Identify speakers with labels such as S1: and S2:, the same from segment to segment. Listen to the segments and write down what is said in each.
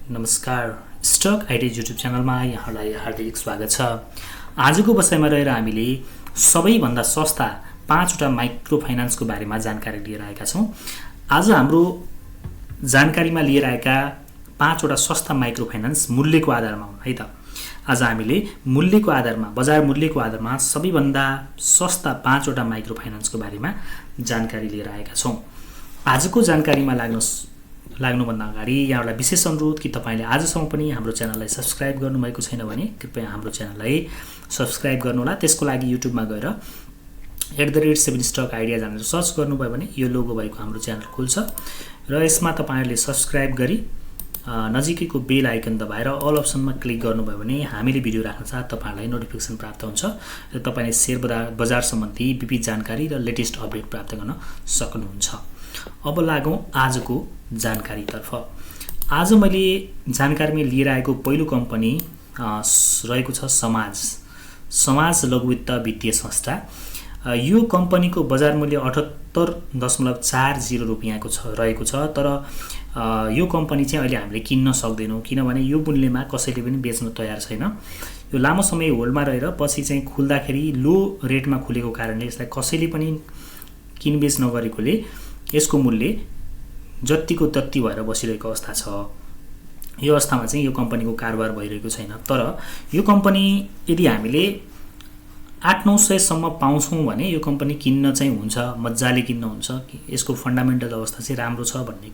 S1: नमस्कार, stock idea YouTube च्यानलमा यहाँलाई हार्दिक स्वागत छ। आजको बसाइमा रहेर हामीले सबैभन्दा सस्ता 5वटा माइक्रो फाइनान्सको बारेमा जानकारी लिएर आएका छौँ। आज हाम्रो जानकारीमा लिएर आएका 5वटा सस्ता माइक्रो फाइनान्स मूल्यको आधारमा हुन् है त। आज हामीले मूल्यको आधारमा, बजार मूल्यको आधारमा सबैभन्दा सस्ता 5वटा माइक्रो फाइनान्सको बारेमा जानकारी लिएर आएका छौँ। आजको जानकारीमा लाग्नुभन्दा अगाडि यहाँलाई विशेष अनुरोध कि तपाईले आजसम्म पनि हाम्रो च्यानललाई सब्स्क्राइब गर्नुभएको छैन भने कृपया हाम्रो च्यानललाई सब्स्क्राइब गर्नुहोला। त्यसको लागि युट्युबमा गएर @7 स्टक आइडिया भनेर सर्च गर्नुभयो भने यो लोगो भएको हाम्रो च्यानल खुल्छ र यसमा तपाईहरुले सब्स्क्राइब गरी नजिकैको बेल आइकन दबाएर अल अप्सनमा क्लिक गर्नुभयो भने हामीले भिडियो राख्न साथ तपाईहरुलाई नोटिफिकेसन प्राप्त हुन्छ र तपाईले शेयर बजार सम्बन्धी विविध जानकारी र लेटेस्ट अपडेट प्राप्त गर्न सक्नुहुन्छ। अब लागौं आजको जानकारीतर्फ। आज मैले जानकारीमा लिएर आएको पहिलो कम्पनी रहेको छ समाज लघुवित्त वित्तीय संस्था। यो कम्पनीको बजार मूल्य 78.40 रुपैयाँको रहेको छ। तर यो कम्पनी चाहिँ अहिले हामीले किन्न सक्दैनौँ किनभने यो मूल्यमा कसैले पनि बेच्न तयार छैन। यो लामो समय होल्डमा रहेर पछि चाहिँ खुल्दाखेरि लो रेटमा खुलेको कारणले यसलाई कसैले पनि किनबेच नगरेकोले यसको मूल्य जतिको तत्ति भएर बसिरहेको अवस्था छ। यो अवस्थामा चाहिँ यो कम्पनीको कारोबार भइरहेको छैन। तर यो कम्पनी यदि हामीले 800-900 सम्म पाउँछौँ भने यो कम्पनी किन्न चाहिँ हुन्छ, मज्जाले किन्न हुन्छ। यसको फन्डामेन्टल अवस्था चाहिँ राम्रो छ भन्ने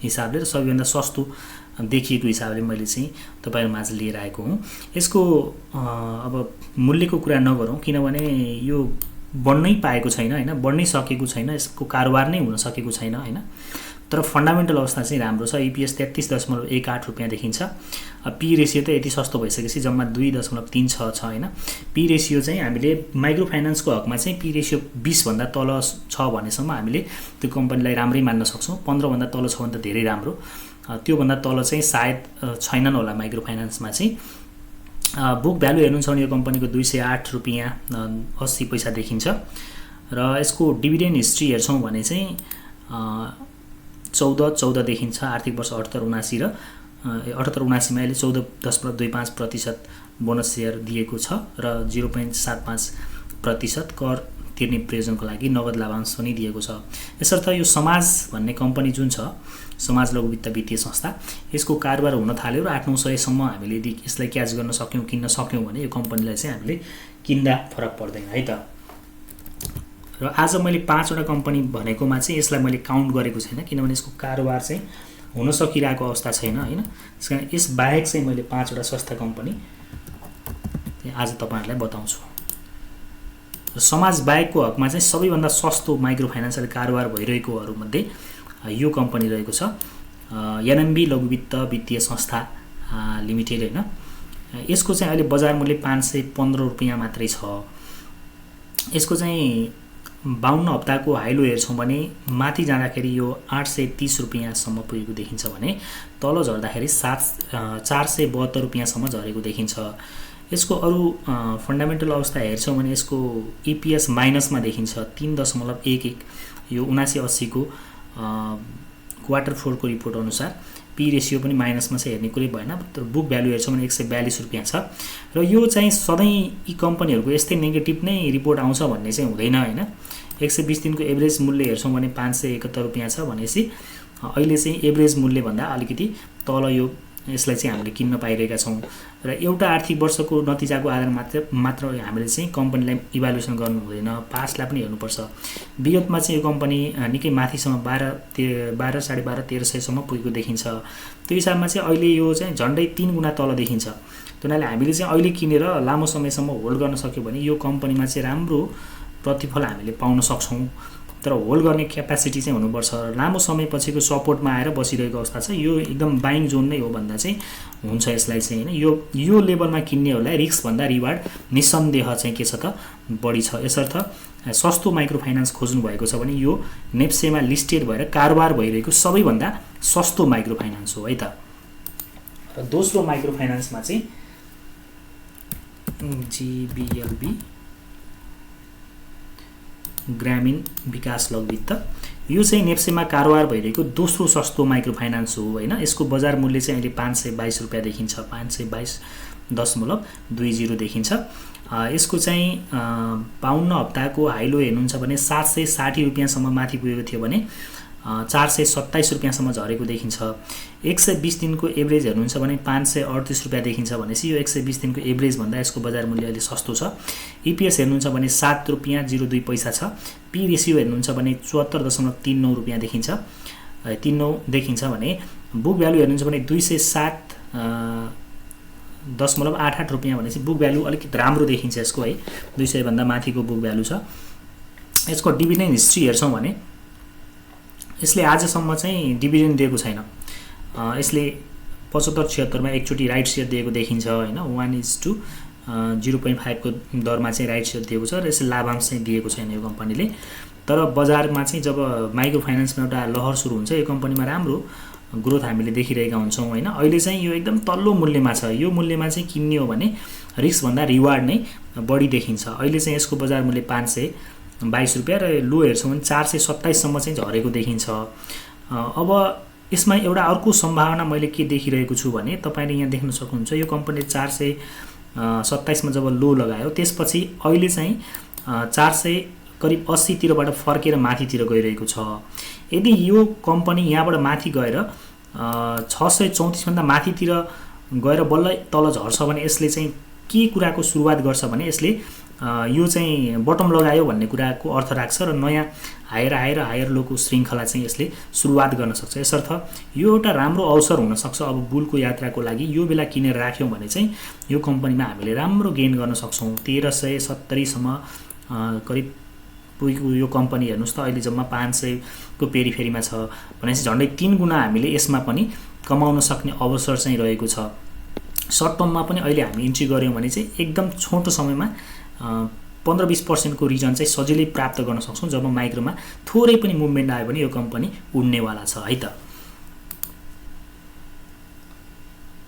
S1: हिसाबले र सबैभन्दा सस्तो देखिएको हिसाबले मैले चाहिँ तपाईहरुमाझ लिएर आएको हुँ। यसको अब मूल्यको कुरा नगरौँ किनभने यो बढ्नै पाएको छैन हैन, बढ्नै सकेको छैन, यसको कारोबार नै हुन सकेको छैन हैन। तर फन्डामेन्टल अवस्था चाहिँ राम्रो छ। ईपीएस 33.18 रुपैयाँ देखिन्छ। पी रेशियो त यति सस्तो भइसकेपछि जम्मा 2.36 छ हैन। पी रेशियो चाहिँ हामीले माइक्रो फाइनान्सको हकमा चाहिँ पी रेशियो 20 भन्दा तल छ भनेसम्म हामीले त्यो कम्पनीलाई राम्रै मान्न सक्छौँ। 15 भन्दा तल छ भने त धेरै राम्रो। त्यो भन्दा तल चाहिँ सायद छैनन् होला माइक्रो फाइनान्समा चाहिँ। बुक भ्यालु हेर्नुहुन्छ भने यो कम्पनीको 208 रुपैयाँ 80 पैसा देखिन्छ र यसको डिभिडेन्ड हिस्ट्री हेर्छौँ भने चाहिँ 14 देखिन्छ। आर्थिक वर्ष 78-79 र 78-79 मा अहिले 14.25% बोनस सेयर दिएको छ र 0.75% कर तिर्ने प्रयोजनको लागि नगद लाभांश पनि दिएको छ। यसर्थ यो समाज भन्ने कम्पनी जुन छ, समाज लघुवित्त वित्तीय संस्था, यसको कारोबार हुन थाल्यो र 800-900 सम्म हामीले यदि यसलाई क्याच गर्न सक्यौँ, किन्न सक्यौँ भने यो कम्पनीलाई चाहिँ हामीले किन्दा फरक पर्दैन है त। र आज मैले 5वटा कम्पनी भनेकोमा चाहिँ यसलाई मैले काउन्ट गरेको छैन किनभने यसको कारोबार चाहिँ हुन सकिरहेको अवस्था छैन हैन। त्यसकारण यस बाहेक चाहिँ मैले 5वटा सस्ता कम्पनी आज तपाईहरुलाई बताउँछु। समाज बाहेकको हकमा चाहिँ सबैभन्दा सस्तो माइक्रो फाइनान्सियल कारोबार भइरहेकोहरु मध्ये यो कम्पनी रहेको छ। एनएमबी लघुवित्त वित्तीय संस्था लिमिटेड हैन। यसको चाहिँ अहिले बजार मूल्य 515 रुपैयाँ मात्रै छ। यसको चाहिँ 52 हप्ताको हाइलो हेर्छौँ भने माथि जाँदाखेरि यो 830 रुपैयाँसम्म पुगेको देखिन्छ भने तल झर्दाखेरि 472 रुपैयाँसम्म झरेको देखिन्छ। यसको अरु फन्डामेन्टल अवस्था हेर्छौँ भने यसको ईपीएस माइनसमा देखिन्छ 3.11। यो 79-80 को क्वार्टर 4 को रिपोर्ट अनुसार पी रेशियो पनि माइनसमा चाहिँ हेर्ने कुरै भएन। तर बुक भ्यालु हेर्छौँ भने 142 रुपैयाँ छ र यो चाहिँ सधैँ यी कम्पनीहरुको यस्तै नेगेटिभ नै रिपोर्ट आउँछ भन्ने चाहिँ हुँदैन हैन। 120 दिनको एभरेज मूल्य हेर्छौँ भने 571 रुपैयाँ छ भनेपछि अहिले चाहिँ एभरेज मूल्य भन्दा अलिकति तल यो यसलाई चाहिँ हामीले किन्न पाइरहेका छौँ र एउटा आर्थिक वर्षको नतिजाको आधारमा मात्र हामीले चाहिँ कम्पनीलाई इभ्यालुएसन गर्नु हुँदैन, पास्टलाई पनि हेर्नुपर्छ। विगतमा चाहिँ यो कम्पनी निकै माथिसम्म 12-12.5-1300 सम्म पुगेको देखिन्छ। त्यो हिसाबमा चाहिँ अहिले यो चाहिँ झन्डै 3 गुणा तल देखिन्छ। त्यसैले हामीले चाहिँ अहिले किनेर लामो समयसम्म होल्ड गर्न सक्यो भने यो कम्पनीमा चाहिँ राम्रो प्रतिफल हामीले पाउन सक्छौँ। तर होल्ड गर्ने क्यापासिटी चाहिँ हुनुपर्छ। लामो समयपछिको सपोर्टमा आएर बसिरहेको अवस्था छ। यो एकदम बाइङ जोन नै हो भन्दा चाहिँ हुन्छ यसलाई चाहिँ हैन। यो लेभलमा किन्नेहरूलाई रिस्क भन्दा रिवार्ड निसन्देह चाहिँ के छ त बढी छ। यसर्थ सस्तो माइक्रो फाइनान्स खोज्नु भएको छ भने यो नेप्सेमा लिस्टेड भएर कारोबार भइरहेको सबैभन्दा सस्तो माइक्रो फाइनान्स हो है त। र दोस्रो माइक्रो फाइनान्समा चाहिँ जीबीएलबी ग्रामीण विकास लघुवित्त यो चाहिँ नेप्सेमा कारोबार भइरहेको दोस्रो सस्तो माइक्रो फाइनान्स हो हैन। यसको बजार मूल्य चाहिँ अहिले 522 रुपैयाँ देखिन्छ, 522.20 देखिन्छ। यसको चाहिँ 52 हप्ताको हाइलो हेर्नुहुन्छ भने 760 रुपैयाँसम्म माथि पुगेको थियो भने 427 रुपैयाँसम्म झरेको देखिन्छ। 120 दिनको एभरेज हेर्नुहुन्छ भने 538 रुपैयाँ देखिन्छ भनेपछि यो 120 दिनको एभरेज भन्दा यसको बजार मूल्य अहिले सस्तो छ। इपिएस हेर्नुहुन्छ भने 7 रुपैयाँ 02 पैसा छ। पी रेसियो हेर्नुहुन्छ भने 74.39 रुपैयाँ देखिन्छ, 39 देखिन्छ भने बुक भ्यालु हेर्नुहुन्छ भने 207.88 रुपैयाँ भनेपछि बुक भ्यालु अलिकति राम्रो देखिन्छ यसको है, 200 भन्दा माथिको बुक भ्यालु छ। यसको डिभिडेन्ड हिस्ट्री हेर्छौँ भने यसले आजसम्म चाहिँ डिभिडेन्ड दिएको छैन। यसले 75-76 मा एकचोटि राइट सेयर दिएको देखिन्छ हैन, 1:0.5 को दरमा चाहिँ राइट सेयर दिएको छ र यसले लाभांश चाहिँ दिएको छैन यो कम्पनीले। तर बजारमा चाहिँ जब माइक्रो फाइनान्समा एउटा लहर सुरु हुन्छ यो कम्पनीमा राम्रो ग्रोथ हामीले देखिरहेका हुन्छौँ हैन। अहिले चाहिँ यो एकदम तल्लो मूल्यमा छ। यो मूल्यमा चाहिँ किन्ने हो भने रिस्क भन्दा रिवार्ड नै बढी देखिन्छ। अहिले चाहिँ यसको बजार मूल्य 522 रुपैयाँ र लो हेर्छौँ भने 427 सम्म चाहिँ झरेको देखिन्छ। अब यसमा एउटा अर्को सम्भावना मैले के देखिरहेको छु भने तपाईले यहाँ देख्न सक्नुहुन्छ यो कम्पनीले 427 मा जब लो लगायो त्यसपछि अहिले चाहिँ 400 करिब 80 तिरबाट फर्केर माथितिर गइरहेको छ। यदि यो कम्पनी यहाँबाट माथि गएर 634 भन्दा माथितिर गएर बल्ल तल झर्छ भने यसले चाहिँ के कुराको सुरुवात गर्छ भने यसले यो चाहिँ बटम लगायो भन्ने कुराको अर्थ राख्छ र नयाँ हायर लोको श्रृङ्खला चाहिँ यसले सुरुवात गर्न सक्छ। यसर्थ यो एउटा राम्रो अवसर हुन सक्छ अब बुलको यात्राको लागि। यो बेला किनेर राख्यौं भने चाहिँ यो कम्पनीमा हामीले राम्रो गेन गर्न सक्छौं। 1370 सम्म करिब पुगेको यो कम्पनी हेर्नुस् त अहिले जम्मा 500 को पेरिफेरीमा छ भनेपछि झन्डै 3 गुणा हामीले यसमा पनि कमाउन सक्ने अवसर चाहिँ रहेको छ। सर्ट टर्ममा पनि अहिले हामी इन्ट्री गर्यौं भने चाहिँ एकदम छोटो समयमा 15-20% को रिटर्न चाहिँ सजिलै प्राप्त गर्न सक्छौं जब माइक्रोमा थोरै पनि मुभमेन्ट आयो भने यो कम्पनी उड्नेवाला छ है त।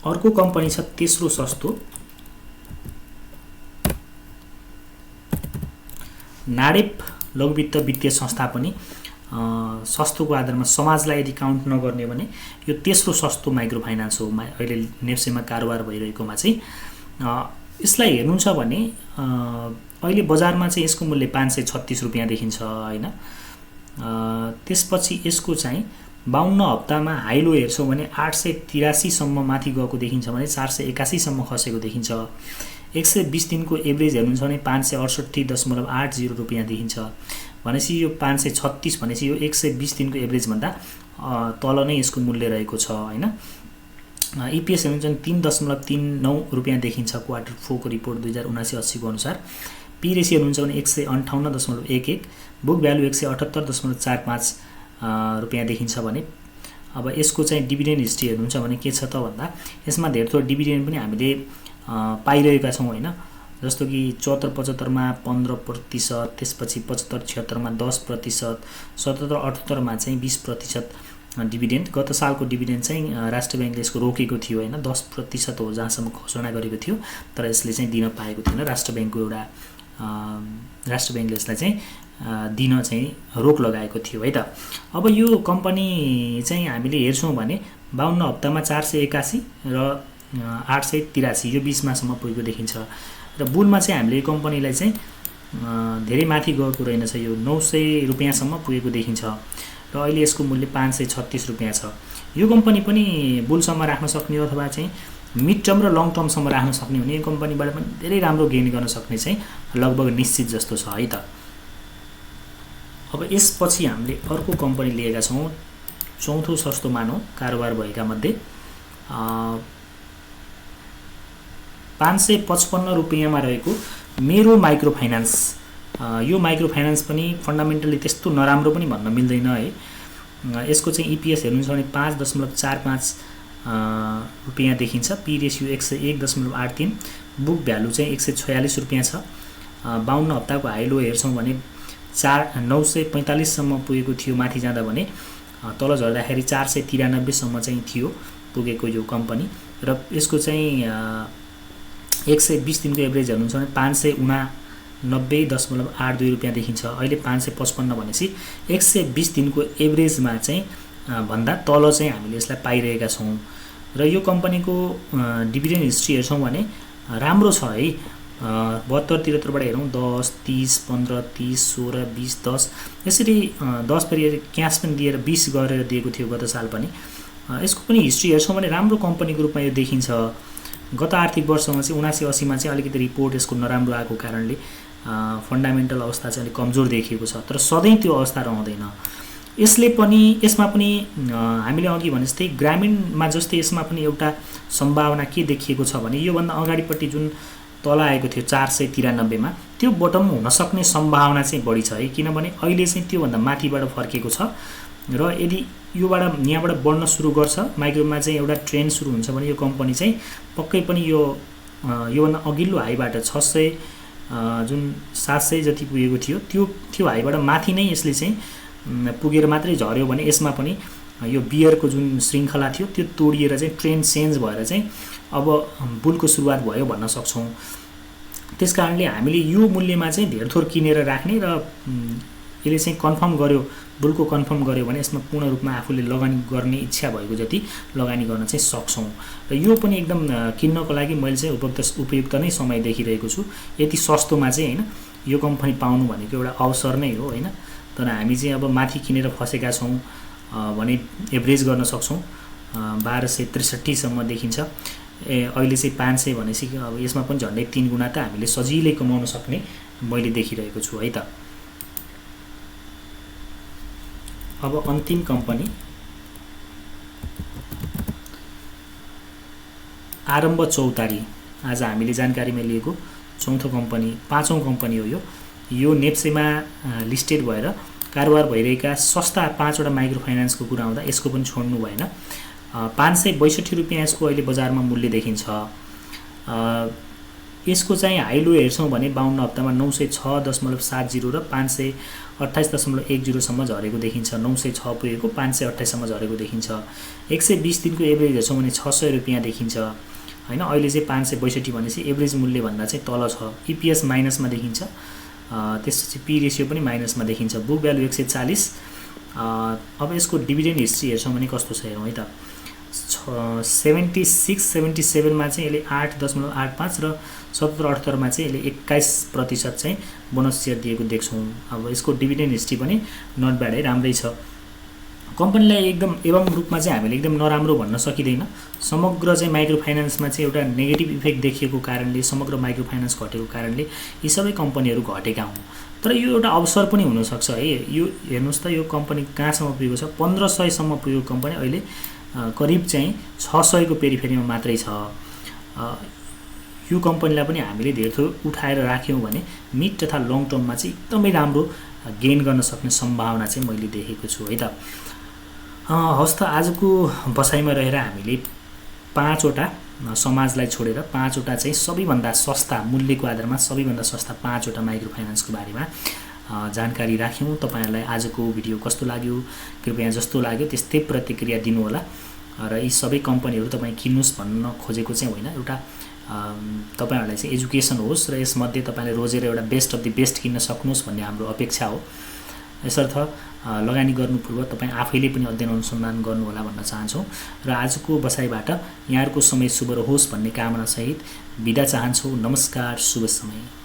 S1: अर्को कम्पनी छ तेस्रो सस्तो नाडेप लघुवित्त वित्तीय संस्था पनि सस्तोको आधारमा समाजलाई यदि काउन्ट नगर्ने भने यो तेस्रो सस्तो माइक्रो फाइनान्स हो अहिले नेप्सेमा कारोबार भइरहेकोमा चाहिँ। यसलाई हेर्नुहुन्छ भने अहिले बजारमा चाहिँ यसको मूल्य 536 रुपैयाँ देखिन्छ हैन। त्यसपछि यसको चाहिँ 52 हप्तामा हाइलो हेर्छौं भने 883 सम्म माथि गएको देखिन्छ भने 481 सम्म खसेको देखिन्छ। 120 दिनको एभरेज हेर्नुहुन्छ भने 568.80 रुपैयाँ देखिन्छ भनेपछि यो 536 भनेपछि यो 120 दिनको एभरेज भन्दा तल नै यसको मूल्य रहेको छ हैन। इपिएस हेर्नुहुन्छ भने 3.39 रुपैयाँ देखिन्छ क्वार्टर 4 को रिपोर्ट 2079-80 को अनुसार। पी रेसियो हेर्नुहुन्छ भने 158.11, बुक भ्यालु 178.45 रुपैयाँ देखिन्छ भने अब यसको चाहिँ डिभिडेन्ड हिस्ट्री हेर्नुहुन्छ भने के छ त भन्दा यसमा धेरै थोर डिभिडेन्ड पनि हामीले पाइरहेका छौं हैन। जस्तो कि 74-75 मा 15%, त्यसपछि 75-76 मा 10%, 77-78 मा चाहिँ 20% डिभिडेन्ड। गत सालको डिभिडेन्ड चाहिँ राष्ट्र बैंकले यसको रोकेको थियो हैन, 10% हो जहाँसम्म घोषणा गरेको थियो तर यसले चाहिँ दिन पाएको थिएन। राष्ट्र बैंकको एउटा राष्ट्र बैंकले यसलाई चाहिँ दिन चाहिँ रोक लगाएको थियो है त। अब यो कम्पनी चाहिँ हामीले हेर्छौं भने 52 हप्तामा 481 र 883 यो बीचमा सम्म पुगेको देखिन्छ र बुलमा चाहिँ हामीले यो कम्पनीलाई चाहिँ धेरै माथि गएको रहेनछ। यो 900 रुपैयाँ सम्म पुगेको देखिन्छ र अहिले यसको मूल्य 536 रुपैयाँ छ। यो कम्पनी पनि बुलसम्म राख्न सक्ने अथवा चाहिँ मिड टर्म र लङ टर्मसम्म राख्न सक्ने हुने यो कम्पनीबाट पनि धेरै राम्रो गेन गर्न सक्ने चाहिँ लगभग निश्चित जस्तो छ है त। अब यसपछि हामीले अर्को कम्पनी लिएका छौं चौथो सस्तो मानौ कारोबार भएका मध्ये 555 रुपैयाँमा रहेको मेरो माइक्रो फाइनान्स। यो माइक्रो फाइनान्स पनि फन्डामेन्टली त्यस्तो नराम्रो पनि भन्न मिल्दैन है। यसको चाहिँ इपिएस हेर्नुहुन्छ भने 5.45 रुपैयाँ देखिन्छ। पी रेसियो 101.83, बुक भ्यालु चाहिँ 146 रुपैयाँ छ। 52 हप्ताको हाइलो हेर्छौं भने 945 सम्म पुगेको थियो माथि जाँदा भने तल झर्दाखेरि 493 सम्म चाहिँ थियो पुगेको यो कम्पनी र यसको चाहिँ 120 दिनको एभरेज हेर्नुहुन्छ भने 90.82 रुपियाँ देखिन्छ। अहिले 555 भनेपछि 120 दिनको एभरेजमा चाहिँ भन्दा तल चाहिँ हामीले यसलाई पाइरहेका छौँ। र यो कम्पनीको डिभिडेन्ड हिस्ट्री हेर्छौँ भने राम्रो छ है। 72-73बाट हेरौँ 10, 30, 15, 30, 16, 20, 10 यसरी 10 फेरि क्यास पनि दिएर 20 गरेर दिएको थियो गत साल पनि। यसको पनि हिस्ट्री हेर्छौँ भने राम्रो कम्पनीको रूपमा यो देखिन्छ। गत आर्थिक वर्षमा चाहिँ 79-80मा चाहिँ अलिकति रिपोर्ट यसको नराम्रो आएको कारणले फन्डामेन्टल अवस्था चाहिँ अलिक कमजोर देखिएको छ, तर सधैँ त्यो अवस्था रहँदैन। यसमा पनि हामीले अघि भने जस्तै ग्रामीणमा जस्तै यसमा पनि एउटा सम्भावना के देखिएको छ भने योभन्दा अगाडिपट्टि जुन तल आएको थियो 493 मा त्यो बटम हुन सक्ने सम्भावना चाहिँ बढी छ है, किनभने अहिले चाहिँ त्योभन्दा माथिबाट फर्केको छ। र यदि यहाँबाट बढ्न सुरु गर्छ, माइक्रोमा चाहिँ एउटा ट्रेन्ड सुरु हुन्छ भने यो कम्पनी चाहिँ पक्कै पनि योभन्दा अघिल्लो हाईबाट 600 जुन 700 जति पुगेको थियो त्यो हाईबाट माथि नै यसले चाहिँ पुगेर मात्रै झर्यो भने यसमा पनि यो बियरको जुन श्रृङ्खला थियो त्यो तोडिएर चाहिँ ट्रेन्ड चेन्ज भएर चाहिँ अब बुलको सुरुवात भयो भन्न सक्छौँ। त्यसकारणले हामीले यो मूल्यमा चाहिँ धेरथोर किनेर राख्ने र यसले चाहिँ कन्फर्म गर्यो, बुलको कन्फर्म गर्यो भने यसमा पूर्ण रूपमा आफूले लगानी गर्ने इच्छा भएको जति लगानी गर्न चाहिँ सक्छौँ। र यो पनि एकदम किन्नको लागि मैले चाहिँ उपयुक्त नै समय देखिरहेको छु। यति सस्तोमा चाहिँ होइन, यो कम्पनी पाउनु भनेको एउटा अवसर नै हो होइन। तर हामी चाहिँ अब माथि किनेर फसेका छौँ भने एभरेज गर्न सक्छौँ। 1263 सम्म देखिन्छ। अहिले चाहिँ 500 भनेपछि अब यसमा पनि झन्डै 3 गुणा त हामीले सजिलै कमाउन सक्ने मैले देखिरहेको छु है त। अब अन्तिम कम्पनी आरम्भ चौतारी, आज हामीले जानकारीमा लिएको चौथो कम्पनी, पाँचौं कम्पनी हो यो नेप्सेमा लिस्टेड भएर कारोबार भइरहेका सस्ता 5वटा माइक्रो फाइनान्सको कुरा आउँदा यसको पनि छोड्नु भएन। 562 रुपियाँ यसको अहिले बजारमा मूल्य देखिन्छ। यसको चाहिँ हाई लो हेर्छौँ भने 52 हप्तामा 906.70 र 528.10 सम्म झरेको देखिन्छ। 906 पुगेको 528 सम्म झरेको देखिन्छ। 120 दिनको एभरेज हेर्छौँ भने 600 रुपियाँ देखिन्छ होइन। अहिले चाहिँ 562 भनेपछि एभरेज मूल्यभन्दा चाहिँ तल छ। इपिएस माइनसमा देखिन्छ, त्यसपछि पी रेसियो पनि माइनसमा देखिन्छ। Book value 140। अब यसको डिभिडेन्ड हिस्ट्री हेर्छौँ भने कस्तो छ हेरौँ है त। 76-77 मा चाहिँ यसले 8.85 र 77-78 मा चाहिँ यसले 21% चाहिँ बोनस सेयर दिएको देख्छौँ। अब यसको डिभिडेन्ड हिस्ट्री पनि नट ब्याड है, राम्रै छ। कम्पनीलाई एकदम एवं रूपमा चाहिँ हामीले एकदम नराम्रो भन्न सकिँदैन। समग्र चाहिँ माइक्रो फाइनान्समा चाहिँ एउटा नेगेटिभ इफेक्ट देखिएको कारणले, समग्र माइक्रो फाइनान्स घटेको कारणले यी सबै कम्पनीहरू घटेका हुन्। तर यो एउटा अवसर पनि हुनसक्छ है। यो हेर्नुहोस् त, यो कम्पनी कहाँसम्म पुगेको छ, 1500 सम्म पुगेको कम्पनी अहिले करिब चाहिँ 600 को पेरिफेरीमा मात्रै छ। यो कम्पनीलाई पनि हामीले धेरथोर उठाएर राख्यौँ भने मिड तथा लङ टर्ममा चाहिँ एकदमै राम्रो गेन गर्न सक्ने सम्भावना चाहिँ मैले देखेको छु है त। हवस् त, आजको बसाइमा रहेर हामीले 5वटा समाजलाई छोडेर 5वटा चाहिँ सबैभन्दा सस्ता मूल्यको आधारमा सबैभन्दा सस्ता 5वटा माइक्रो फाइनान्सको बारेमा जानकारी राख्यौँ। तपाईँहरूलाई आजको भिडियो कस्तो लाग्यो, कृपया जस्तो लाग्यो त्यस्तै प्रतिक्रिया दिनुहोला। र यी सबै कम्पनीहरू तपाईँ किन्नुहोस् भन्न खोजेको चाहिँ होइन, एउटा तपाईँहरूलाई चाहिँ एजुकेसन होस् र यसमध्ये तपाईँले रोजेर एउटा बेस्ट अफ द बेस्ट किन्न सक्नुहोस् भन्ने हाम्रो अपेक्षा हो। यसर्थ लगानी गर्नु पूर्व तपाईँ आफैले पनि अध्ययन अनुसन्धान गर्नुहोला भन्न चाहन्छौँ। र आजको बसाइबाट यहाँहरूको समय शुभ रहोस् भन्ने कामनासहित बिदा चाहन्छौँ। नमस्कार, शुभ समय।